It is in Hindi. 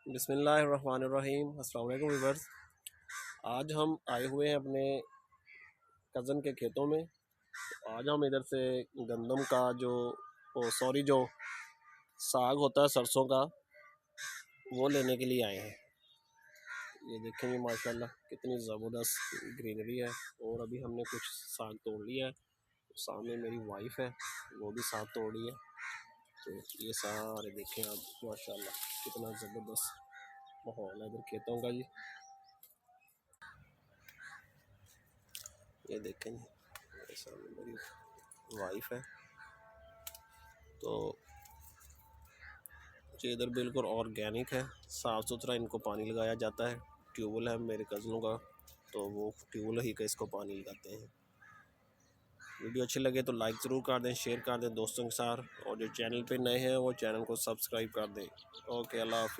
बिस्मिल्लाहिर्रहमानिर्रहीम। अस्सलाम वालेकुम व्यूअर्स। आज हम आए हुए हैं अपने कज़न के खेतों में। तो आज हम इधर से गंदम का जो साग होता है सरसों का, वो लेने के लिए आए हैं। ये देखेंगे माशाल्लाह कितनी ज़बरदस्त ग्रीनरी है। और अभी हमने कुछ साग तोड़ लिया है। सामने मेरी वाइफ है, वो भी साग तोड़ रही है। तो ये सारे देखें आप, माशाल्लाह कितना ज़बरदस्त माहौल है इधर खेतों का जी। ये देखें जी, मेरे सामने मेरी वाइफ है। तो ये इधर बिल्कुल ऑर्गेनिक है, साफ़ सुथरा इनको पानी लगाया जाता है। ट्यूबवेल है मेरे कज़नों का, तो वो ट्यूबवेल ही का इसको पानी लगाते हैं। वीडियो अच्छी लगे तो लाइक ज़रूर कर दें, शेयर कर दें दोस्तों के साथ, और जो चैनल पे नए हैं वो चैनल को सब्सक्राइब कर दें। ओके, अल्लाह हाफ़िज़।